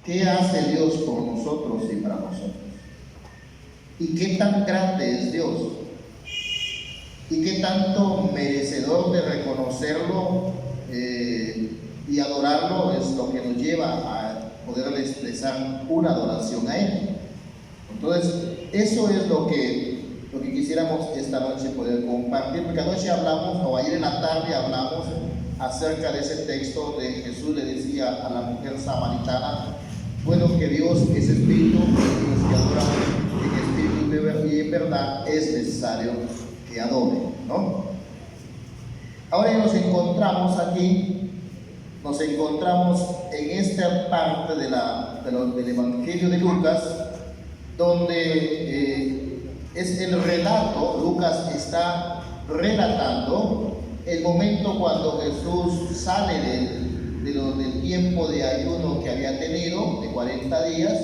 ¿Qué hace Dios por nosotros y para nosotros? ¿Y qué tan grande es Dios? ¿Y qué tanto merecedor de reconocerlo y adorarlo es lo que nos lleva a poder expresar una adoración a Él? Entonces, eso es lo que quisiéramos esta noche poder compartir, porque anoche hablamos, o ayer en la tarde hablamos acerca de ese texto de Jesús le decía a la mujer samaritana, bueno, que Dios es espíritu, y los que adoran en espíritu y en verdad es necesario que adoren, ¿no? Ahora nos encontramos aquí, nos encontramos en esta parte del Evangelio de Lucas, donde es el relato. Lucas está relatando el momento cuando Jesús sale del tiempo de ayuno que había tenido, de 40 días,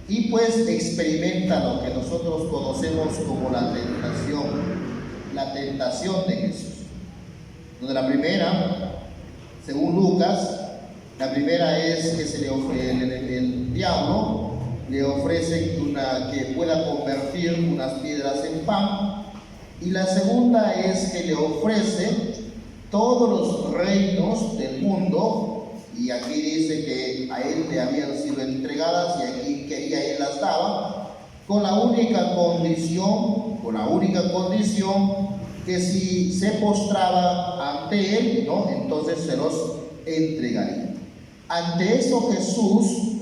y pues experimenta lo que nosotros conocemos como la tentación de Jesús. Donde la primera, según Lucas, la primera es que el diablo le ofrece que pueda convertir unas piedras en pan, y la segunda es que le ofrece todos los reinos del mundo, y aquí dice que a él le habían sido entregadas y aquí quería él las daba, con la única condición que si se postraba ante él, ¿no?, entonces se los entregaría. Ante eso Jesús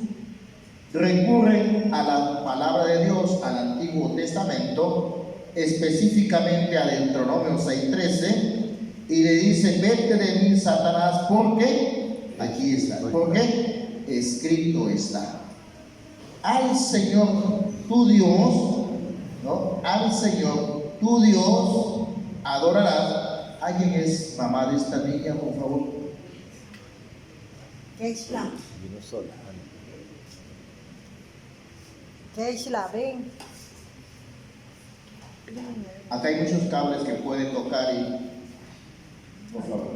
recurre a la palabra de Dios, al Antiguo Testamento, específicamente a Deuteronomio 6:13, y le dice: vete de mí, Satanás, porque aquí está, porque escrito está, al Señor tu Dios, ¿no?, al Señor tu Dios adorarás. ¿Alguien es mamá de esta niña, por favor? Keishla. Vino sola. Keishla, ven. Acá hay muchos cables que pueden tocar y... por favor.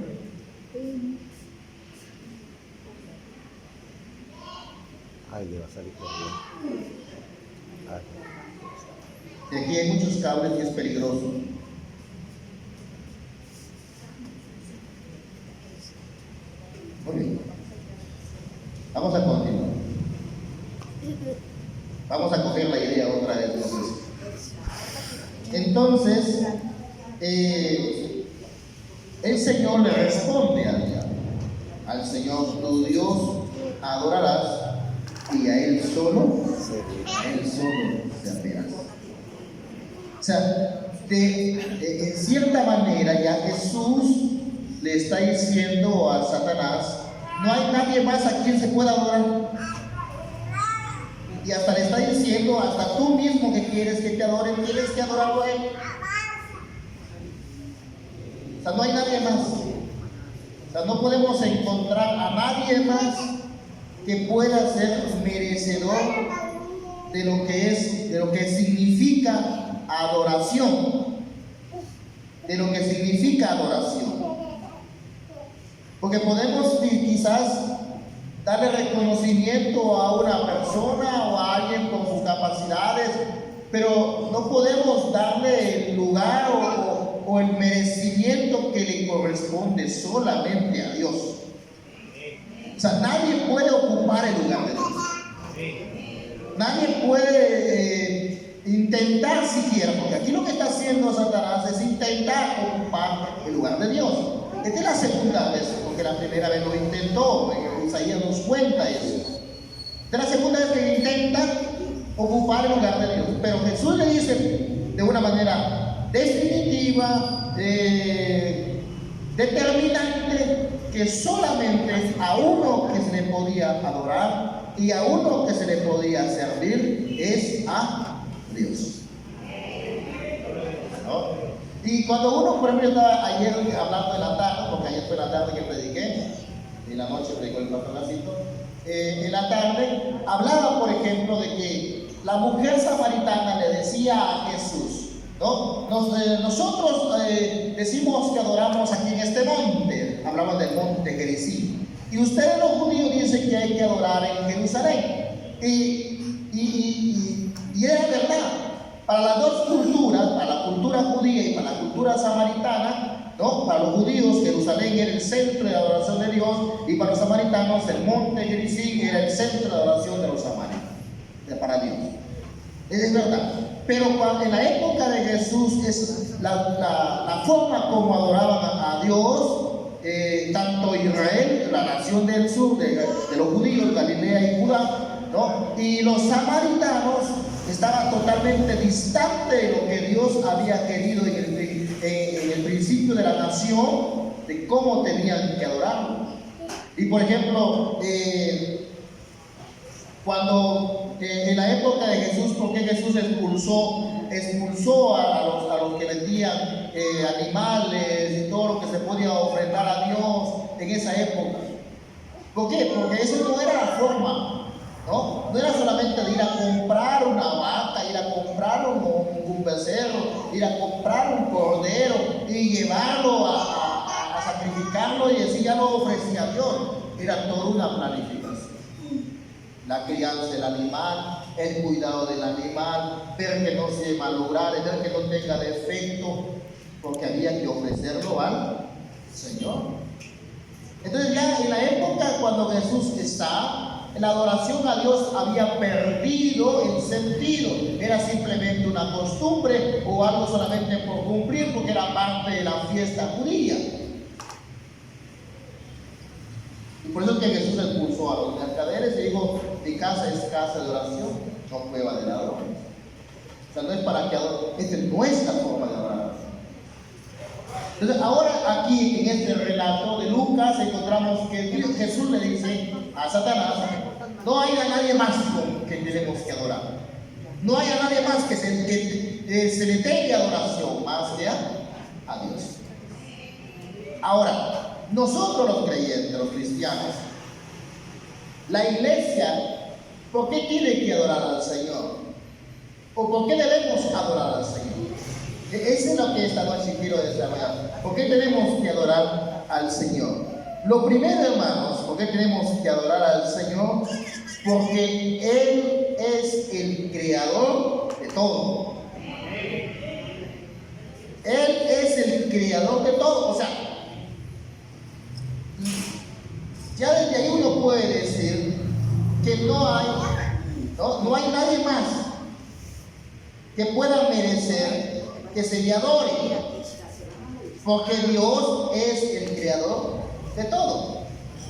Ay, le va a salir corriendo. Y aquí hay muchos cables y es peligroso. Muy bien. Vamos a continuar. Vamos a coger la idea otra vez. Entonces, el Señor le responde al diablo: al Señor tu Dios adorarás, y a Él solo servirás. O sea, en cierta manera ya Jesús le está diciendo a Satanás: no hay nadie más a quien se pueda adorar. Y hasta le está diciendo: hasta tú mismo que quieres que te adoren, tienes que adorarlo a Él. O sea, no hay nadie más. O sea, no podemos encontrar a nadie más que pueda ser merecedor de lo que significa adoración. De lo que significa adoración. Porque podemos quizás darle reconocimiento a una persona o a alguien con sus capacidades, pero no podemos darle el lugar o el merecimiento que le corresponde solamente a Dios. O sea, nadie puede ocupar el lugar de Dios. Nadie puede intentar siquiera, porque aquí lo que está haciendo Satanás es intentar ocupar el lugar de Dios. Esta es la segunda vez, porque la primera vez lo intentó. Isaías nos cuenta eso. Esta es la segunda vez que intenta ocupar el lugar de Dios. Pero Jesús le dice de una manera definitiva, determinante, que solamente a uno que se le podía adorar y a uno que se le podía servir es a Dios. ¿No? Y cuando uno, por ejemplo, yo estaba ayer hablando en la tarde, porque ayer fue la tarde que prediqué, y la noche predicó el pastor Lacito, en la tarde hablaba, por ejemplo, de que la mujer samaritana le decía a Jesús, ¿no? Nosotros decimos que adoramos aquí en este monte, hablamos del monte Gerizim, Y ustedes los judíos dicen que hay que adorar en Jerusalén. Y es verdad, para las dos culturas, para la cultura judía y para la cultura samaritana, ¿no? Para los judíos, Jerusalén era el centro de adoración de Dios, y para los samaritanos, el monte Gerizim era el centro de adoración de los samaritanos, para Dios. Es verdad. Pero en la época de Jesús, es la forma como adoraban a Dios, tanto Israel, la nación del sur, de los judíos, Galilea y Judá, ¿no? Y los samaritanos estaban totalmente distantes de lo que Dios había querido en el principio de la nación, de cómo tenían que adorarlo. Y por ejemplo, cuando en la época de Jesús, ¿por qué Jesús expulsó a los que vendían animales y todo lo que se podía ofrendar a Dios en esa época? ¿Por qué? Porque eso no era la forma. ¿No? No era solamente de ir a comprar una vaca, ir a comprar un becerro, ir a comprar un cordero y llevarlo a sacrificarlo y así ya lo ofrecía a Dios. Era toda una planificación. La crianza del animal, el cuidado del animal, ver que no se malograre, ver que no tenga defecto, porque había que ofrecerlo al Señor. Entonces ya en la época cuando Jesús está, la adoración a Dios había perdido el sentido. Era simplemente una costumbre o algo solamente por cumplir, porque era parte de la fiesta judía. Y por eso que Jesús expulsó a los mercaderes y dijo: mi casa es casa de oración, no cueva de ladrones. O sea, no es para que adoren. Esta no es la forma de adorar. Entonces ahora aquí en este relato de Lucas encontramos que Jesús le dice a Satanás: no hay a nadie más que tenemos que adorar. No hay a nadie más que se le tenga adoración más que a Dios. Ahora, nosotros los creyentes, los cristianos, la iglesia, ¿por qué tiene que adorar al Señor? ¿O por qué debemos adorar al Señor? Eso es lo que esta noche quiero desarrollar. ¿Por qué tenemos que adorar al Señor? Lo primero, hermanos, ¿por qué tenemos que adorar al Señor? Porque Él es el creador de todo. Él es el creador de todo. O sea, ya desde ahí uno puede decir que no hay nadie más que pueda merecer que se le adore, porque Dios es el creador de todo.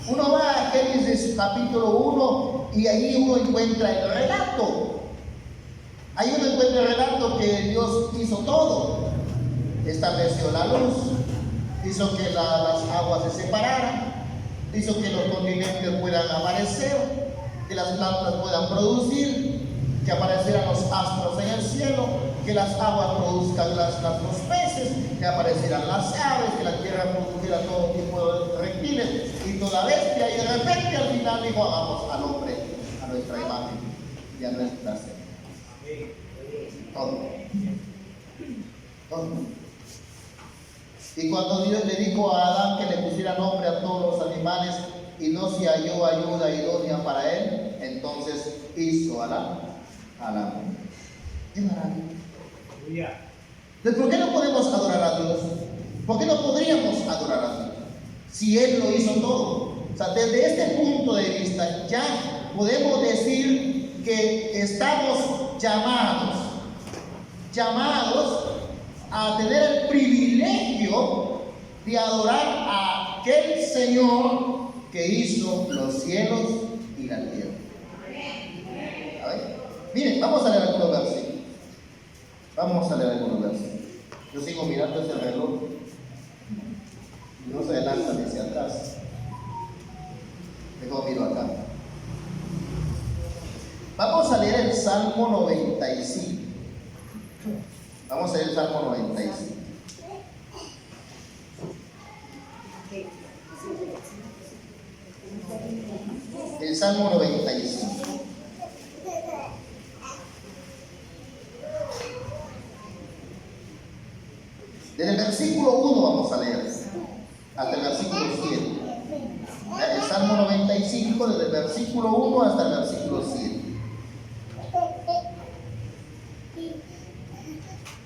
Uno va a Génesis capítulo 1 y ahí uno encuentra el relato. Ahí uno encuentra el relato que Dios hizo todo. Estableció la luz, hizo que las aguas se separaran, hizo que los continentes puedan aparecer, que las plantas puedan producir, que aparecieran los astros en el cielo, que las aguas produzcan los peces, que aparecieran las aves, que la tierra produjera todo tipo de reptiles y toda bestia, y de repente al final dijo: hagamos al hombre a nuestra imagen y a nuestra semejanza. Todo. Y cuando Dios le dijo a Adán que le pusiera nombre a todos los animales y no se halló ayuda idónea para él, entonces hizo a la mujer. ¡Qué maravilla! Entonces, ¿por qué no podemos adorar a Dios? ¿Por qué no podríamos adorar a Dios si Él lo hizo todo? O sea, desde este punto de vista ya podemos decir que estamos llamados a tener el privilegio de adorar a aquel Señor que hizo los cielos y la tierra. A ver, miren, vamos a leer algunos versículos. Yo sigo mirando ese reloj y no se adelanta ni hacia atrás. Mejor miro acá. Vamos a leer el Salmo 95. Vamos a leer el Salmo 95. El Salmo 95. Desde el versículo 1 vamos a leer hasta el versículo 7. El Salmo versículo 1 hasta el versículo 7.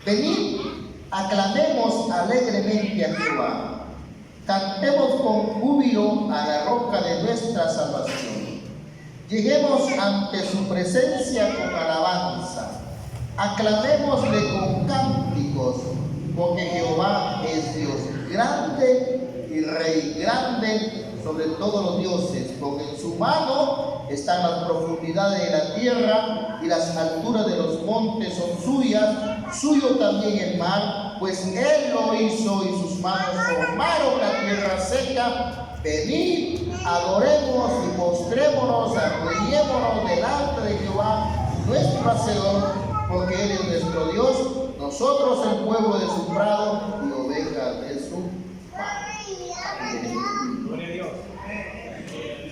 Venid, aclamemos alegremente a Jehová, cantemos con júbilo a la roca de nuestra salvación. Lleguemos ante su presencia con alabanza, aclamémosle con cánticos, porque Jehová es Dios grande y Rey grande sobre todos los dioses, porque en su mano están las profundidades de la tierra y las alturas de los montes son suyas, suyo también el mar, pues él lo hizo y sus manos formaron la tierra seca. Venid, adoremos y postrémonos, arrodillémonos delante de Jehová, nuestro Hacedor, porque él es nuestro Dios, nosotros el pueblo de su prado y ovejas de su mano. Gloria a Dios.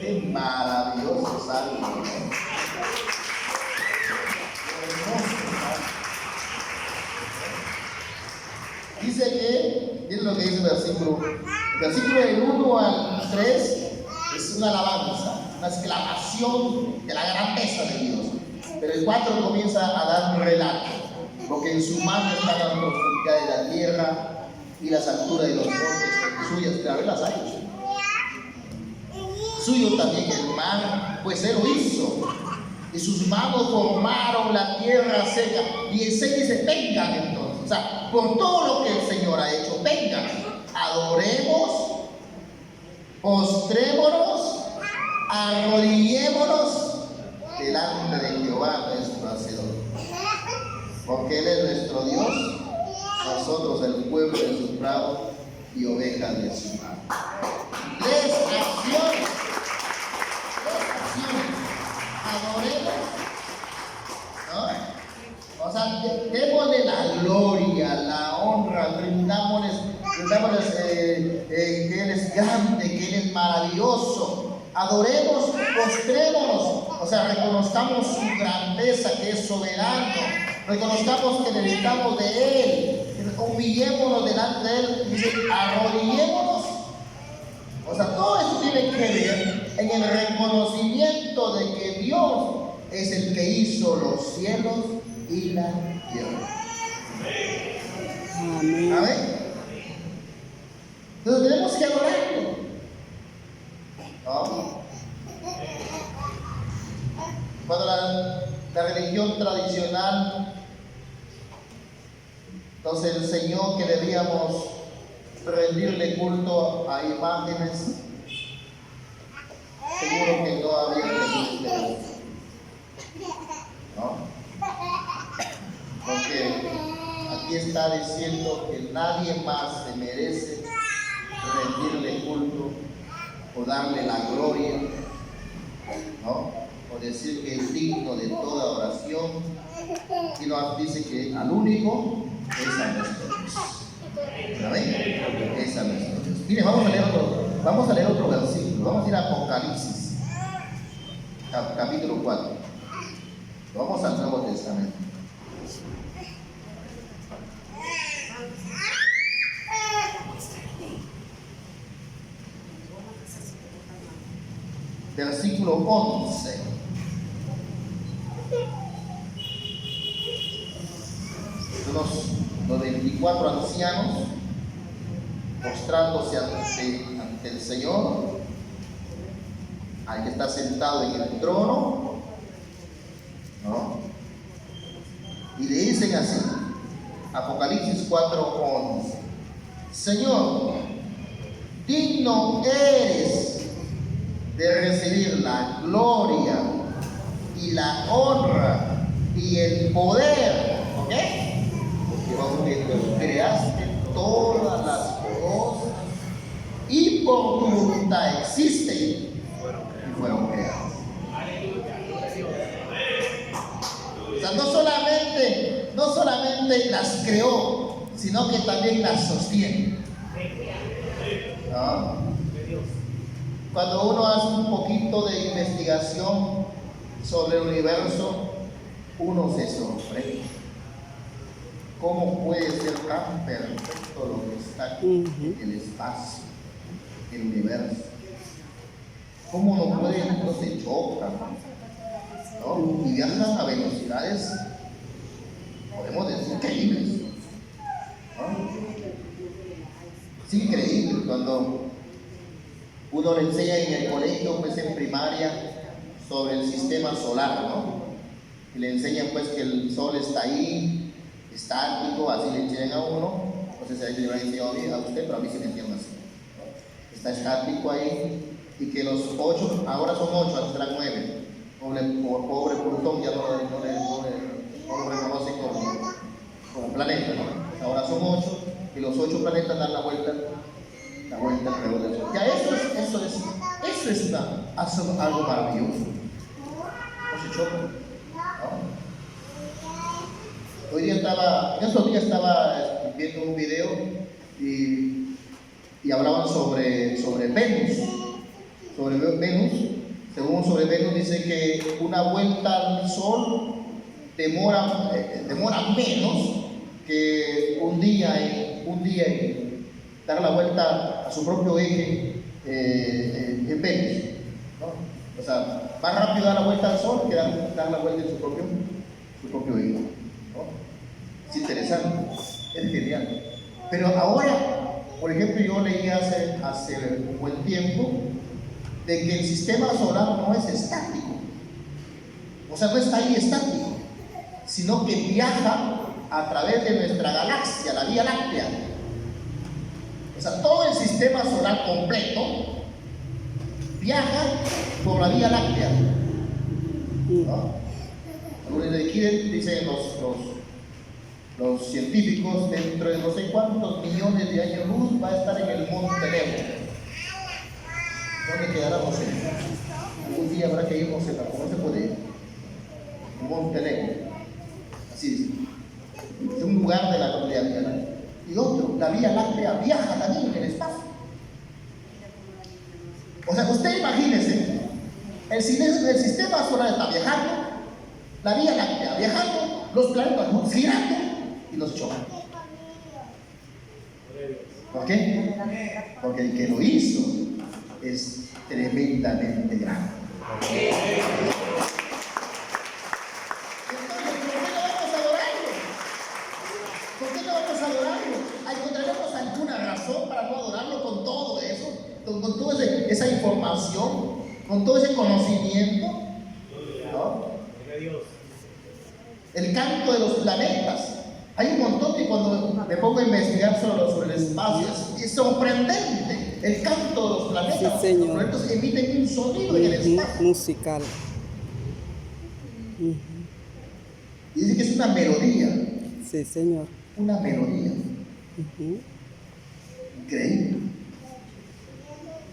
Qué maravilloso salmo. Dice que, miren lo que dice el versículo del 1 al 3, es una alabanza, una exclamación de la grandeza de Dios. Pero el 4 comienza a dar un relato, porque en su mano están las profundidades de la tierra y las alturas de los montes suyas, claro, él las ha hecho. Suyo también el mar, pues él lo hizo. Y sus manos formaron la tierra seca. Y el 6 dice, vengan entonces. O sea, por todo lo que el Señor ha hecho, vengan. Adoremos, postrémonos, arrodillémonos delante de Jehová nuestro Hacedor. Porque Él es nuestro Dios, nosotros el pueblo de su prado y ovejas de su mano. Tres acciones. Adoremos, ¿no? O sea, démosle la gloria, la honra, brindámosles que Él es grande, que Él es maravilloso. Adoremos, postrémonos, o sea, reconozcamos su grandeza, que es soberano, reconozcamos que necesitamos de Él, humillémonos delante de Él, dice, arrodillémonos. O sea, todo eso tiene que ver en el reconocimiento de que Dios es el que hizo los cielos y la tierra. Amén. ¿Amén? Entonces tenemos que adorarlo. ¿No? Cuando la religión tradicional nos enseñó que debíamos rendirle culto a imágenes, seguro que no había religión, ¿no? Porque aquí está diciendo que nadie más se merece rendirle culto o darle la gloria, ¿no? O decir que es digno de toda oración, y nos dice que al único es a nuestro Dios. ¿Saben? Es a nuestro Dios. Mire, vamos a leer otro versículo. Vamos a ir a Apocalipsis, capítulo 4. Vamos al Nuevo Testamento. Versículo 11. Los 24 ancianos postrándose ante el Señor, al que está sentado en el trono, ¿no? Y le dicen así, Apocalipsis 4:11, Señor, digno eres de recibir la gloria y la honra y el poder, ¿ok? Porque tú creaste todas las cosas y por tu voluntad existen y fueron creadas. O sea, no solamente las creó, sino que también las sostiene, ¿no? Cuando uno hace un poquito de investigación sobre el universo, uno se sorprende. ¿Cómo puede ser tan perfecto lo que está aquí en el espacio, el universo? ¿Cómo no pueden? No se chocan, ¿no? Y viajan a velocidades, podemos decir, increíbles, ¿no? Es increíble cuando uno le enseña en el colegio, pues en primaria, sobre el sistema solar, ¿no? Y le enseñan pues que el sol está ahí, estático, así le enseñan a uno. No sé si ahí le van a enseñar a usted, pero a mí sí me entienden así, ¿no? Está estático ahí, y que los 8, ahora son 8, antes eran 9. Pobre Plutón ya no lo reconocen como planeta, ¿no? Ahora son 8, y los 8 planetas dan la vuelta alrededor del Sol. Ya eso es algo maravilloso. No se chocan, ¿no? En estos días estaba viendo un video y hablaban sobre Venus. Sobre Venus, según sobre Venus, dice que una vuelta al Sol demora menos que un día en dar la vuelta a su propio eje en Venus, ¿no? O sea, más rápido dar la vuelta al Sol que dar la vuelta en su propio eje, ¿no? Es interesante, es genial. Pero ahora, por ejemplo, yo leí hace un buen tiempo de que el sistema solar no es estático, o sea, no está ahí estático, sino que viaja a través de nuestra galaxia, la Vía Láctea. O sea, todo el sistema solar completo viaja por la Vía Láctea, ¿no? Aquí dicen los científicos, dentro de no sé cuántos millones de años luz va a estar en el Monte Nebo. ¿Dónde quedará José? Algún día habrá que ir, no sé, ¿cómo se puede ir? Monte Nebo. Así es. Es un lugar de la Vía Láctea. Y otro, la Vía Láctea viaja también en el espacio. O sea, usted imagínese, el sistema solar está viajando, la Vía Láctea viajando, los planetas girando y los chocan. ¿Por qué? Porque el que lo hizo es tremendamente grande. ¿Por qué no vamos a adorarlo? ¿Encontraremos alguna razón para no adorarlo con todo eso? Con toda esa información, con todo ese conocimiento, ¿no? El canto de los planetas. Hay un montón que cuando me pongo a investigar sobre el espacio, es sorprendente. El canto de los planetas. Sí, señor. Los planetas emiten un sonido en el espacio. Musical. Y dice que es una melodía. Sí, señor. Una melodía. Increíble.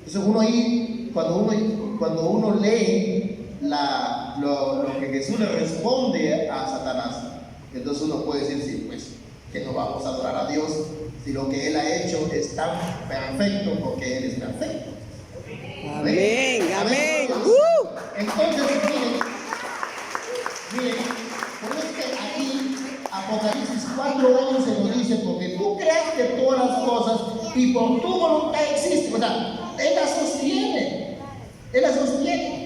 Entonces uno ahí, cuando uno lee lo que Jesús le responde a Satanás, entonces uno puede decir, sí, pues, que no vamos a adorar a Dios si lo que Él ha hecho es tan perfecto porque Él es perfecto. Amén, amén. Entonces, miren, por eso que aquí Apocalipsis 4:11 nos dice, porque tú creaste todas las cosas y por tu voluntad existe. O sea, Él las sostiene. Él las sostiene.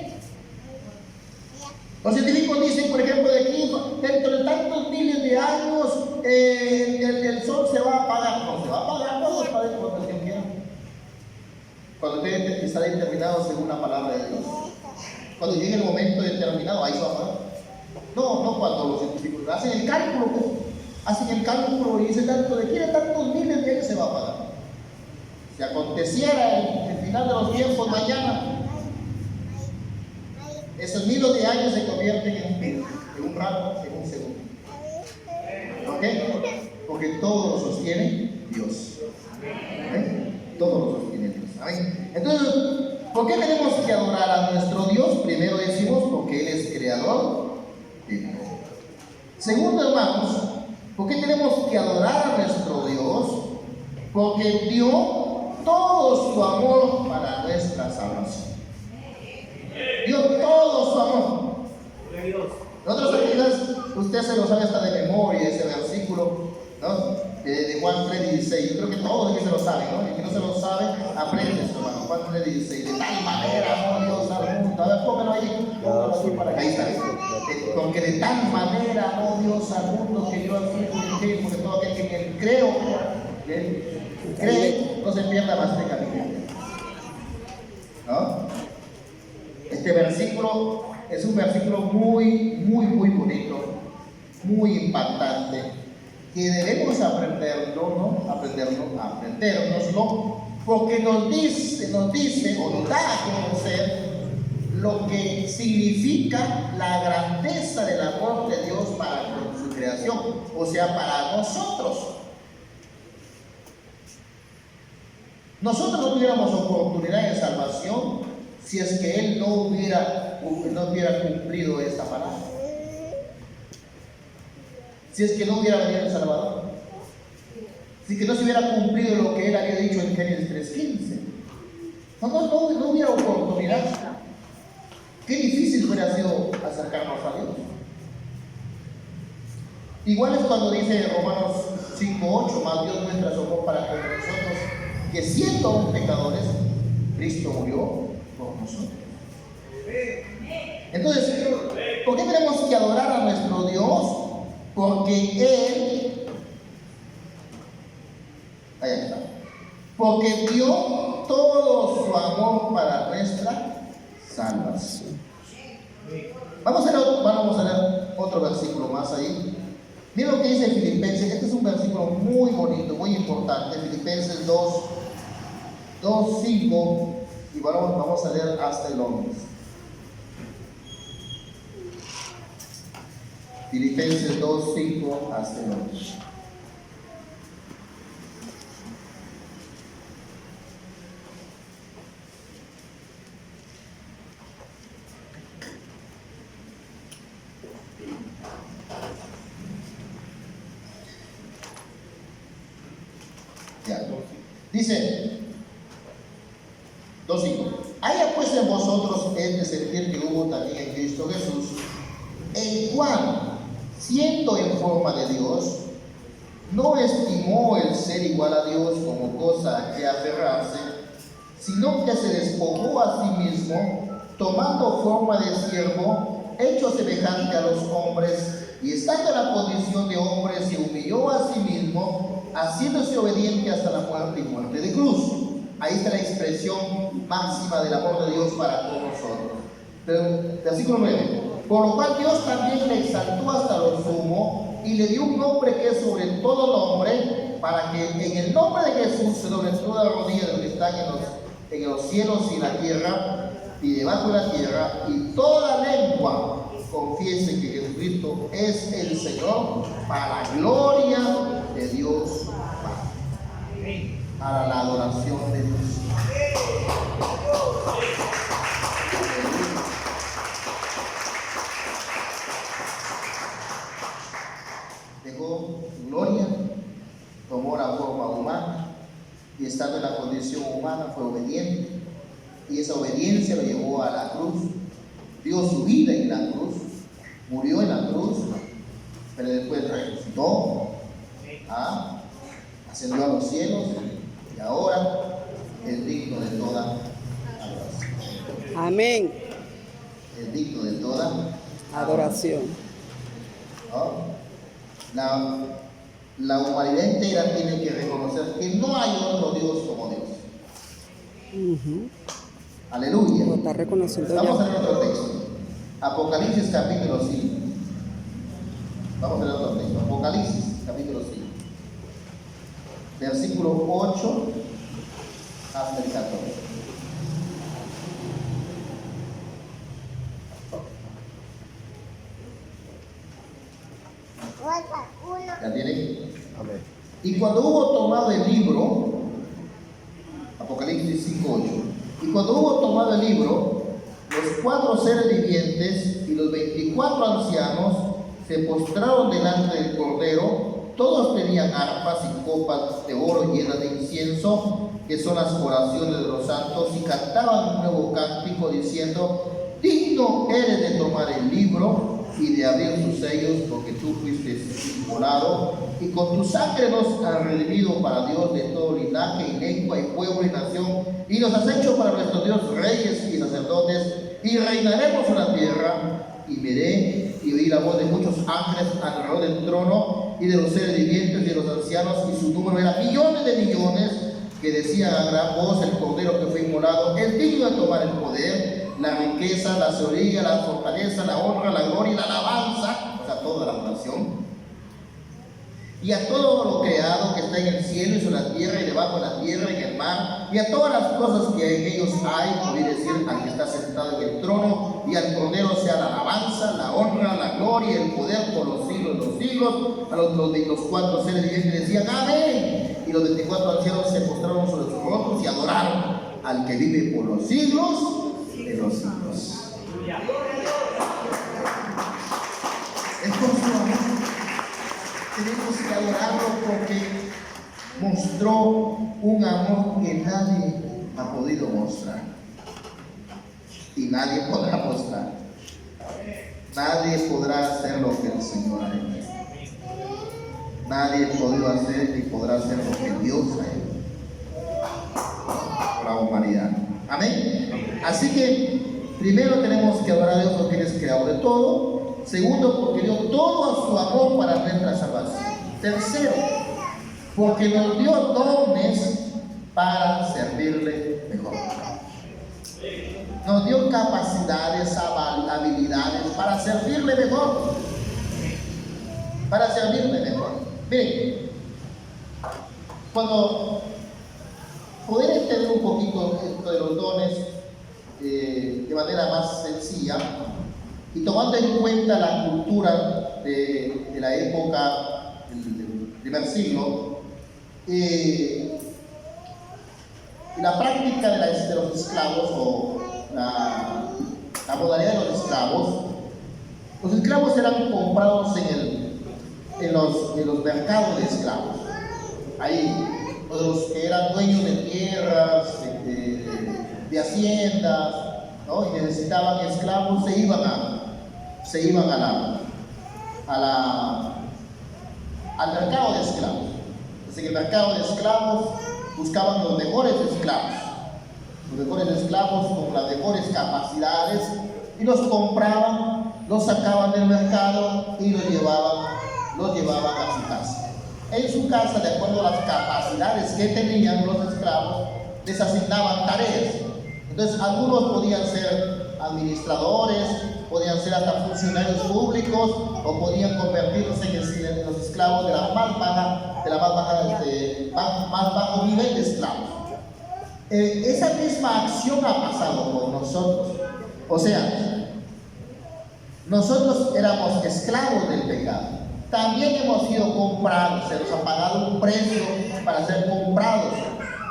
Los científicos dicen, por ejemplo, de aquí, dentro de tantos miles de años, el sol se va a apagar. No se va a apagar, no se va a apagar cuando Dios quiera. Cuando está determinado según la palabra de Dios. Cuando llegue el momento determinado, ahí se va a apagar. No cuando los científicos hacen el cálculo, pues, y dicen de aquí a tantos miles de años se va a apagar. Si aconteciera el final de los tiempos mañana, esos miles de años se convierten en un rato, en un segundo. ¿Por qué? Porque todo lo sostiene Dios. Todo lo sostiene Dios. ¿Amén? Entonces, ¿por qué tenemos que adorar a nuestro Dios? Primero decimos porque Él es creador de todo. Segundo, hermanos, ¿por qué tenemos que adorar a nuestro Dios? Porque dio todo su amor para nuestra salvación. Dio todo su amor. Nosotros quizás usted se lo sabe hasta de memoria, ese versículo, ¿no? De Juan 3:16. Yo creo que todos aquí se lo saben, ¿no? El que no se lo sabe, aprende eso, hermano. Juan 3:16. De tal manera amó Dios ahí, póngalo así para que ahí está. Porque de tal manera amó Dios al mundo que dio a su Hijo unigénito, porque todo aquel que en él cree, no se pierda más tenga vida. ¿No? Este versículo es un versículo muy bonito, muy impactante, que debemos aprendernoslo, porque nos dice o nos da a conocer lo que significa la grandeza del amor de Dios para con su creación, o sea, para nosotros. Nosotros no tuviéramos oportunidad de salvación si es que Él no hubiera cumplido esta palabra. Si es que no hubiera venido el Salvador. Si que no se hubiera cumplido lo que Él había dicho en Génesis 3:15. No hubiera oportunidad. Qué difícil hubiera sido acercarnos a Dios. Igual es cuando dice Romanos 5:8, más Dios muestra su amor para con nosotros, que siendo aún pecadores, Cristo murió por nosotros. Entonces, ¿por qué tenemos que adorar a nuestro Dios? Porque dio todo su amor para nuestra salvación. Vamos a leer otro versículo más ahí. Miren lo que dice Filipenses. Este es un versículo muy bonito, muy importante. Filipenses 2:5, y vamos a leer hasta el 11. Filipenses 2:5 hasta el 11. Dice 2:5: haya pues en vosotros este sentir que hubo también en Cristo Jesús, el cual, siendo en forma de Dios, no estimó el ser igual a Dios como cosa a que aferrarse, sino que se despojó a sí mismo, tomando forma de siervo, hecho semejante a los hombres, y estando en la condición de hombre, se humilló a sí mismo, haciéndose obediente hasta la muerte y muerte de cruz. Ahí está la expresión máxima del amor de Dios para con nosotros. Pero, versículo 9: por lo cual Dios también le exaltó hasta lo sumo y le dio un nombre que es sobre todo nombre, para que en el nombre de Jesús se doble toda rodilla de los que están en los cielos y la tierra y debajo de la tierra, y toda lengua confiese que Jesucristo es el Señor, para la gloria de Dios Padre, para la adoración de Dios. Dejó gloria, tomó la forma humana y estando en la condición humana fue obediente, y esa obediencia lo llevó a la cruz. Dio su vida en la cruz, murió en la cruz, pero después resucitó, ascendió a los cielos, y ahora es digno de toda adoración. Amén. Es digno de toda Adoración. La humanidad entera tiene que reconocer que no hay otro Dios como Dios. Aleluya. Lo está reconociendo Vamos ya. a leer otro texto. Apocalipsis capítulo 5. Vamos a leer otro texto. Apocalipsis capítulo 5. Versículo 8 hasta el 14. ¿Ya tienen? Amén. Y cuando hubo tomado el libro, Apocalipsis 5:8, y cuando hubo tomado el libro, los 4 seres vivientes y los 24 ancianos se postraron delante del Cordero. Todos tenían arpas y copas de oro llenas de incienso, que son las oraciones de los santos, y cantaban un nuevo cántico diciendo: digno eres de tomar el libro y de abrir sus sellos, porque tú fuiste inmolado, y con tu sangre nos has redimido para Dios de todo linaje y lengua y pueblo y nación, y nos has hecho para nuestro Dios reyes y sacerdotes, y reinaremos en la tierra, y veré y oí la voz de muchos ángeles alrededor del trono, y de los seres vivientes y de los ancianos, y su número era millones de millones, que decían a gran voz: el cordero que fue inmolado es digno de tomar el poder, la riqueza, la sabiduría, la fortaleza, la honra, la gloria y la alabanza, o sea, toda la adoración, y a todo lo creado que está en el cielo y sobre la tierra y debajo de la tierra y en el mar, y a todas las cosas que en ellos hay, podéis decir al que está sentado en el trono y al cordero sea la alabanza, la honra, la gloria y el poder por los siglos de los siglos. A los cuatro seres vivientes decían amén, y los 24 ancianos se postraron sobre sus rostros y adoraron al que vive por los siglos de los siglos. Es por su amor. Tenemos que adorarlo porque mostró un amor que nadie ha podido mostrar y nadie podrá mostrar. Nadie podrá hacer lo que el Señor ha hecho. Nadie ha podido hacer ni podrá hacer lo que Dios ha hecho por la humanidad. Amén. Así que primero tenemos que adorar a Dios porque Él es creador de todo. Segundo, porque dio todo a su amor para nuestra salvación. Tercero, porque nos dio dones para servirle mejor. Nos dio capacidades, habilidades para servirle mejor. Para servirle mejor. Miren, cuando poder entender un poquito esto de los dones de manera más sencilla, y tomando en cuenta la cultura de la época del primer siglo, y la práctica de los esclavos, o la modalidad de los esclavos eran comprados en los mercados de esclavos. Ahí, los que eran dueños de tierras, de haciendas, ¿no? Y necesitaban esclavos, se iban al mercado de esclavos. Entonces, en el mercado de esclavos buscaban los mejores esclavos con las mejores capacidades, y los compraban, los sacaban del mercado y los llevaban a su casa. En su casa, de acuerdo a las capacidades que tenían los esclavos, les asignaban tareas. Entonces, algunos podían ser administradores, podían ser hasta funcionarios públicos, o podían convertirse en los esclavos de la más bajo nivel de esclavos. Esa misma acción ha pasado con nosotros. O sea, nosotros éramos esclavos del pecado. También hemos sido comprados, se nos ha pagado un precio para ser comprados.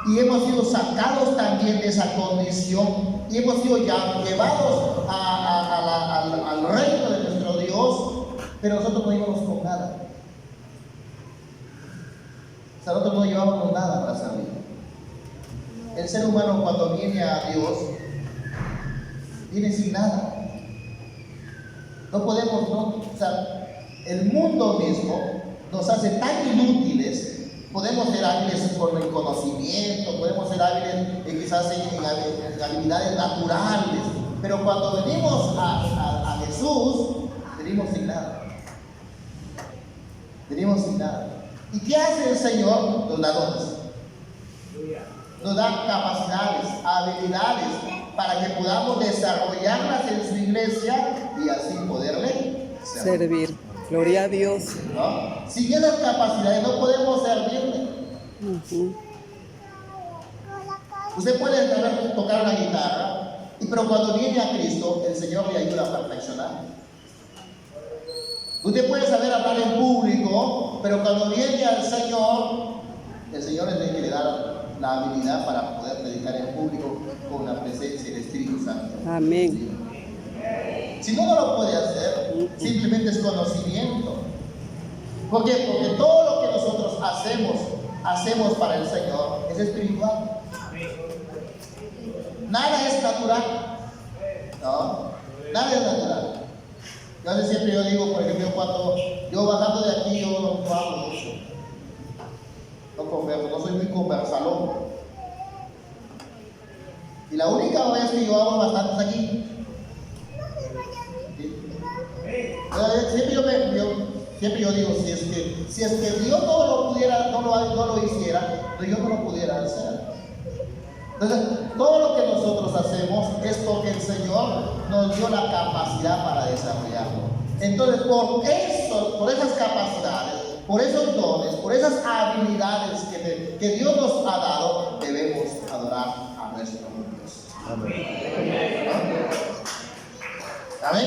Y hemos sido sacados también de esa condición, y hemos sido ya llevados al reino de nuestro Dios, pero nosotros no íbamos con nada. O sea, nosotros no llevábamos nada para servir. El ser humano, cuando viene a Dios, viene sin nada. No podemos, o sea, el mundo mismo nos hace tan inútiles. Podemos ser hábiles con el conocimiento, podemos ser hábiles quizás en habilidades naturales, pero cuando venimos a Jesús, venimos sin nada. Venimos sin nada. ¿Y qué hace el Señor? Nos da dones. Nos da capacidades, habilidades, para que podamos desarrollarlas en su iglesia y así poderle servir. Gloria a Dios. ¿No? Sin esas capacidades no podemos servirle. Usted puede saber tocar una guitarra, pero cuando viene a Cristo, el Señor le ayuda a perfeccionar. Usted puede saber hablar en público, pero cuando viene al Señor, el Señor es el que le da la habilidad para poder predicar en público con la presencia del Espíritu Santo. Amén. Si no lo puede hacer, simplemente es conocimiento. ¿Por qué? Porque todo lo que nosotros hacemos para el Señor es espiritual. Nada es natural. ¿No? Nada es natural. Entonces siempre yo digo, por ejemplo, cuando yo bajando de aquí, yo no hablo mucho. No converso, no soy muy conversalón. Y la única vez que yo hablo bastante es aquí. Siempre yo digo, si es que Dios no lo pudiera, no lo hiciera, yo no lo pudiera hacer. Entonces, todo lo que nosotros hacemos es porque el Señor nos dio la capacidad para desarrollarlo. Entonces, por esas capacidades, por esos dones, por esas habilidades que Dios nos ha dado, debemos adorar a nuestro Dios. Amén. Amén.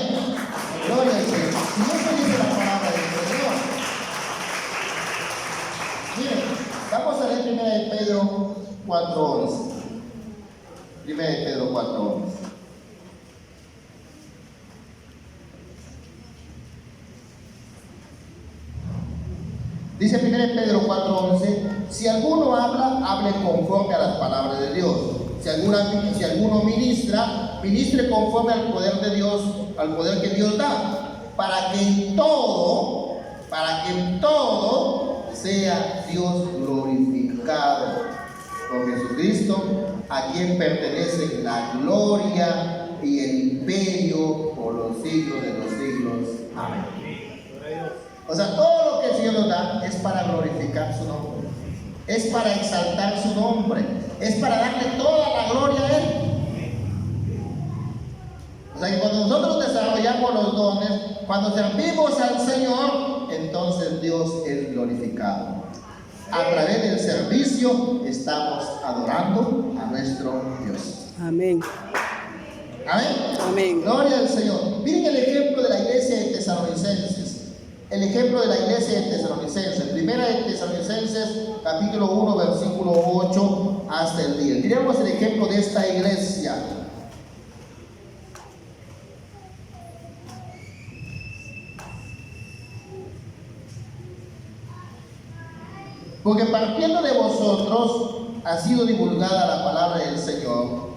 Gloria al Señor. Si eso dice la palabra del Señor. Miren, vamos a leer 1 de Pedro 4:11. 1 de Pedro 4:11. Dice 1 de Pedro 4:11, si alguno habla, hable conforme a las palabras de Dios. Si alguno ministra, ministre conforme al poder de Dios, al poder que Dios da, para que en todo sea Dios glorificado por Jesucristo, a quien pertenece la gloria y el imperio por los siglos de los siglos. Amén. O sea, todo lo que el Señor nos da es para glorificar su nombre, es para exaltar su nombre, es para darle toda la gloria a Él. O sea que cuando nosotros desarrollamos los dones, cuando servimos al Señor, entonces Dios es glorificado. A través del servicio estamos adorando a nuestro Dios. Amén. Amén. Amén. Gloria al Señor. Miren el ejemplo de la iglesia de Tesalonicenses. El ejemplo de la iglesia de Tesalonicenses. Primera de Tesalonicenses, capítulo 1, versículo 8 hasta el 10. Miremos el ejemplo de esta iglesia. Porque partiendo de vosotros ha sido divulgada la palabra del Señor,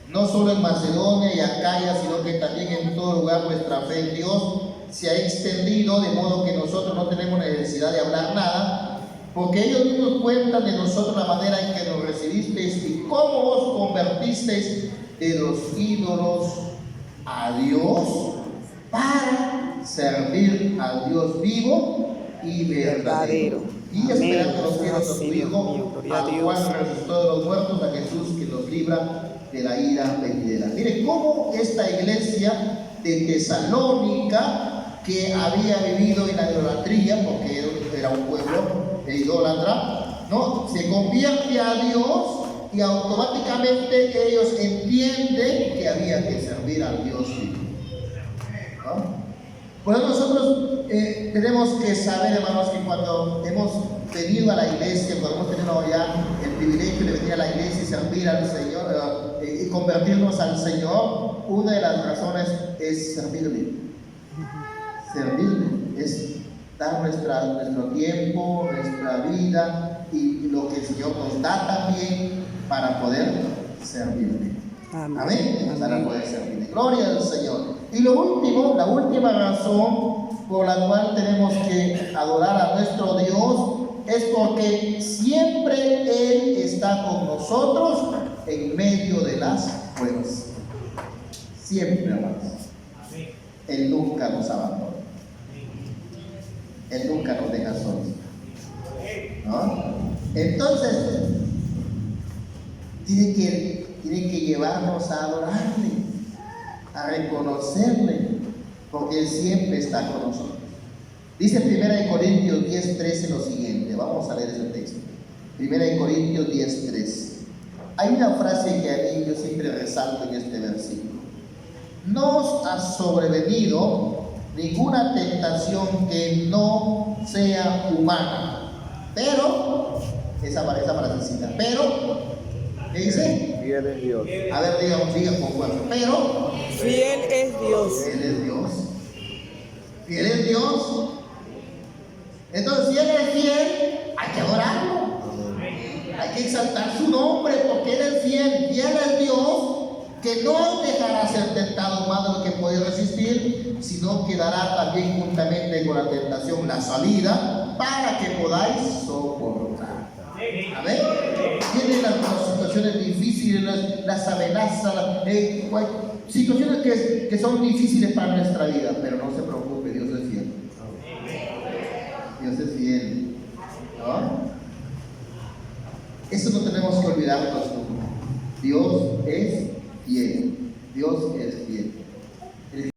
no solo en Macedonia y Acaya, sino que también en todo lugar vuestra fe en Dios se ha extendido, de modo que nosotros no tenemos necesidad de hablar nada, porque ellos mismos cuentan de nosotros la manera en que nos recibisteis y cómo os convertisteis de los ídolos a Dios para servir al Dios vivo y verdadero. Y esperando los cielos a su Hijo, al cual resucitó de los muertos, a Jesús que nos libra de la ira venidera. Miren cómo esta iglesia de Tesalónica, que había vivido en la idolatría, porque era un pueblo idólatra, ¿no?, se convierte a Dios y automáticamente ellos entienden que había que servir al Dios vivo, ¿no? Por eso nosotros tenemos que saber, hermanos, que cuando hemos venido a la iglesia, cuando hemos tenido ya el privilegio de venir a la iglesia y servir al Señor y convertirnos al Señor, una de las razones es servirle. Servirle es dar nuestro tiempo, nuestra vida y lo que el Señor nos da también para poder servirle. Amén. Para poder servirle. Gloria al Señor. Y lo último, la última razón por la cual tenemos que adorar a nuestro Dios es porque siempre Él está con nosotros en medio de las pruebas. Siempre, hermanos. Él nunca nos abandona. Él nunca nos deja solos, ¿no? Entonces, tiene que llevarnos a adorarle, a reconocerle, porque Él siempre está con nosotros. Dice 1 Corintios 10:13 lo siguiente, vamos a leer ese texto. 1 Corintios 10:13. Hay una frase que a mí yo siempre resalto en este versículo. No os ha sobrevenido ninguna tentación que no sea humana, pero, esa frasecita, pero, ¿qué dice? Fiel es Dios. A ver, digan con fuerza, pero Fiel es Dios. Fiel es Dios. Fiel es Dios. Entonces, si Él es fiel, hay que adorarlo. Hay que exaltar su nombre porque Él es fiel. Fiel es Dios, que no os dejará ser tentado más de lo que podéis resistir, sino que dará también juntamente con la tentación la salida para que podáis soportar. Amén. Tienen las situaciones difíciles, las amenazas, situaciones que son difíciles para nuestra vida, pero no se preocupe, Dios es fiel. Dios es fiel. ¿No? Eso no tenemos que olvidarnos nunca. Dios es fiel. Dios es fiel.